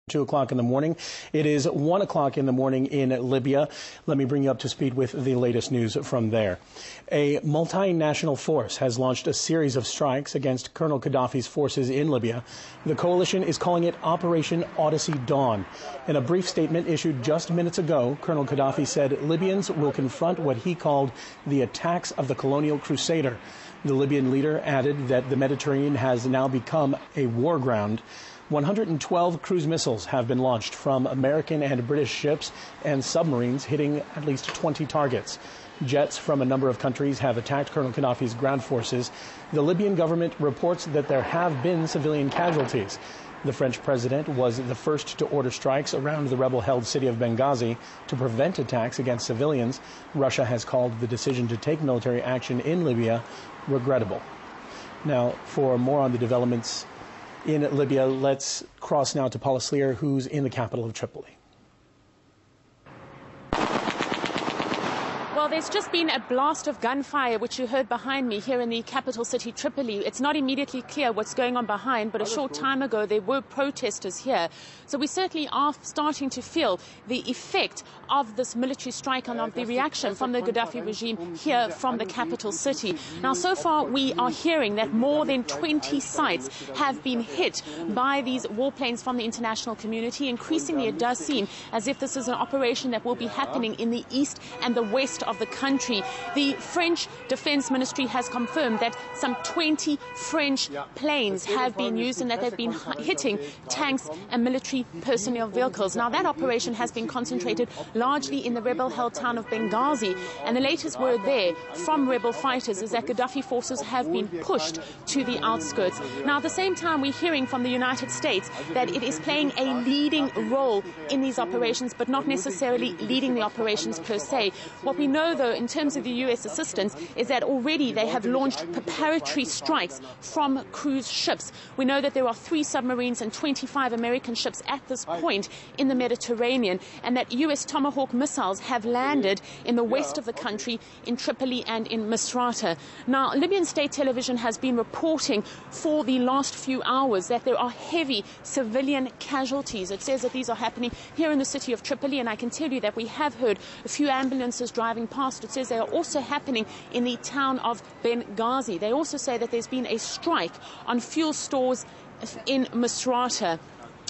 2 o'clock in the morning. It is 1 o'clock in the morning in Libya. Let me bring you up to speed with the latest news from there. A multinational force has launched a series of strikes against Colonel Gaddafi's forces in Libya. The coalition is calling it Operation Odyssey Dawn. In a brief statement issued just minutes ago, Colonel Gaddafi said Libyans will confront what he called the attacks of the colonial crusader. The Libyan leader added that the Mediterranean has now become a war ground. 112 cruise missiles have been launched from American and British ships and submarines, hitting at least 20 targets. Jets from a number of countries have attacked Colonel Gaddafi's ground forces. The Libyan government reports that there have been civilian casualties. The French president was the first to order strikes around the rebel-held city of Benghazi to prevent attacks against civilians. Russia has called the decision to take military action in Libya regrettable. Now, for more on the developments in Libya, let's cross now to Paula Sleer, who's in the capital of Tripoli. Well, there's just been a blast of gunfire, which you heard behind me here in the capital city, Tripoli. It's not immediately clear what's going on behind, but a short time ago there were protesters here. So we certainly are starting to feel the effect of this military strike and of the reaction from the Gaddafi regime here from the capital city. Now, so far we are hearing that more than 20 sites have been hit by these warplanes from the international community. Increasingly, it does seem as if this is an operation that will be happening in the east and the west of the country. The French Defense Ministry has confirmed that some 20 French planes have been used and that they've been hitting tanks and military personnel vehicles. Now, that operation has been concentrated largely in the rebel-held town of Benghazi, and the latest word there from rebel fighters is that Gaddafi forces have been pushed to the outskirts. Now, at the same time, we're hearing from the United States that it is playing a leading role in these operations, but not necessarily leading the operations per se. What we know, though, in terms of the U.S. assistance, is that already they have launched preparatory strikes from cruise ships. We know that there are 3 submarines and 25 American ships at this point in the Mediterranean, and that U.S. Tomahawk missiles have landed in the west of the country, in Tripoli and in Misrata. Now, Libyan state television has been reporting for the last few hours that there are heavy civilian casualties. It says that these are happening here in the city of Tripoli, and I can tell you that we have heard a few ambulances driving past. It says they are also happening in the town of Benghazi. They also say that there's been a strike on fuel stores in Misrata.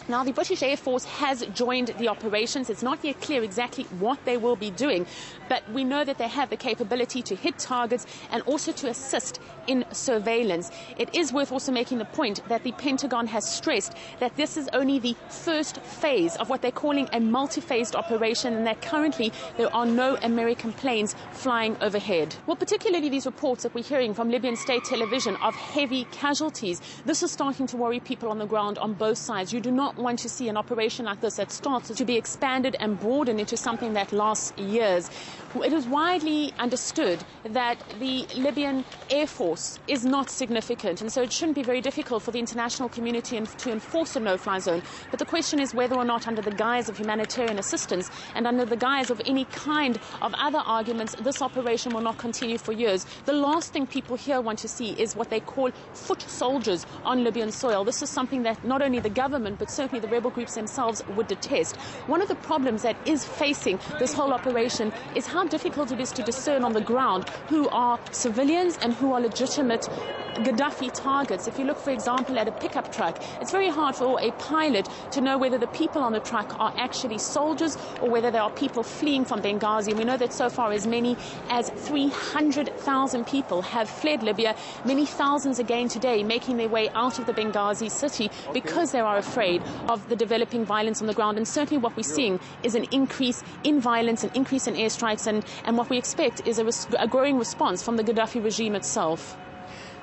Now, the British Air Force has joined the operations. It's not yet clear exactly what they will be doing, but we know that they have the capability to hit targets and also to assist in surveillance. It is worth also making the point that the Pentagon has stressed that this is only the first phase of what they're calling a multi-phased operation, and that currently there are no American planes flying overhead. Well, particularly these reports that we're hearing from Libyan state television of heavy casualties, this is starting to worry people on the ground on both sides. You do not want to see an operation like this that starts to be expanded and broadened into something that lasts years. It is widely understood that the Libyan Air Force is not significant, and so it shouldn't be very difficult for the international community to enforce a no-fly zone. But the question is whether or not, under the guise of humanitarian assistance and under the guise of any kind of other arguments, this operation will not continue for years. The last thing people here want to see is what they call foot soldiers on Libyan soil. This is something that not only the government, but certainly the rebel groups themselves would detest. One of the problems that is facing this whole operation is how difficult it is to discern on the ground who are civilians and who are legitimate Gaddafi targets. If you look, for example, at a pickup truck, it's very hard for a pilot to know whether the people on the truck are actually soldiers or whether they are people fleeing from Benghazi. And we know that so far as many as 300,000 people have fled Libya, many thousands again today making their way out of the Benghazi city because they are afraid of the developing violence on the ground. And certainly what we're seeing is an increase in violence, an increase in airstrikes, and what we expect is a growing response from the Gaddafi regime itself.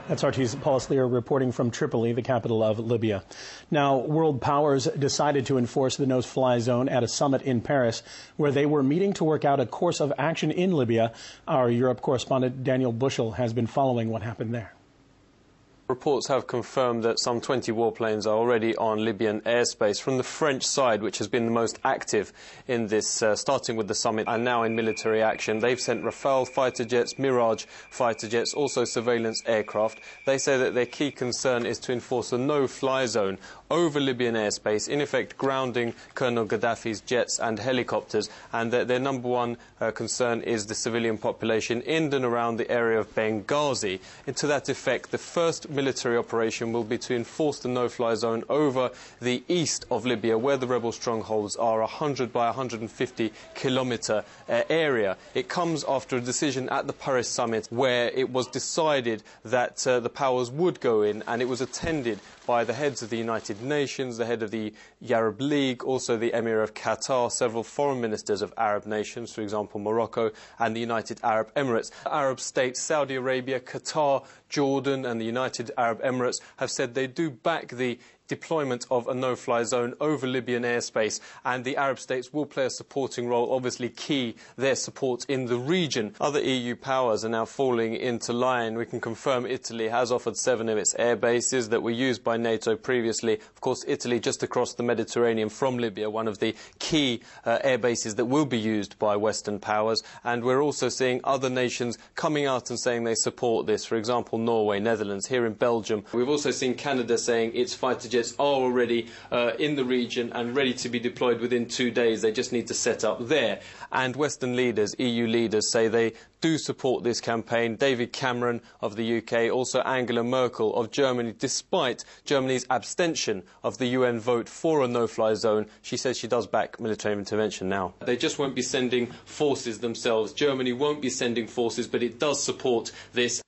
That's RT's Paula Sleer reporting from Tripoli, the capital of Libya. Now, world powers decided to enforce the no-fly zone at a summit in Paris, where they were meeting to work out a course of action in Libya. Our Europe correspondent Daniel Bushell has been following what happened there. Reports have confirmed that some 20 warplanes are already on Libyan airspace from the French side, which has been the most active in this, starting with the summit and now in military action. They've sent Rafale fighter jets, Mirage fighter jets, also surveillance aircraft. They say that their key concern is to enforce a no-fly zone over Libyan airspace, in effect grounding Colonel Gaddafi's jets and helicopters, and their number one concern is the civilian population in and around the area of Benghazi. And to that effect, the first military operation will be to enforce the no-fly zone over the east of Libya, where the rebel strongholds are, 100 by 150 kilometre area. It comes after a decision at the Paris summit where it was decided that the powers would go in, and it was attended by the heads of the United Nations, the head of the Arab League, also the Emir of Qatar, several foreign ministers of Arab nations, for example Morocco and the United Arab Emirates. Arab states, Saudi Arabia, Qatar, Jordan and the United Arab Emirates have said they do back the deployment of a no-fly zone over Libyan airspace, and the Arab states will play a supporting role, obviously key their support in the region. Other EU powers are now falling into line. We can confirm Italy has offered 7 of its air bases that were used by NATO previously. Of course, Italy just across the Mediterranean from Libya, one of the key air bases that will be used by Western powers. And we're also seeing other nations coming out and saying they support this. For example, Norway, Netherlands, here in Belgium. We've also seen Canada saying its fighter jets are already in the region and ready to be deployed within 2 days. They just need to set up there. And Western leaders, EU leaders, say they do support this campaign. David Cameron of the UK, also Angela Merkel of Germany, despite Germany's abstention of the UN vote for a no-fly zone. She says she does back military intervention now. They just won't be sending forces themselves. Germany won't be sending forces, but it does support this.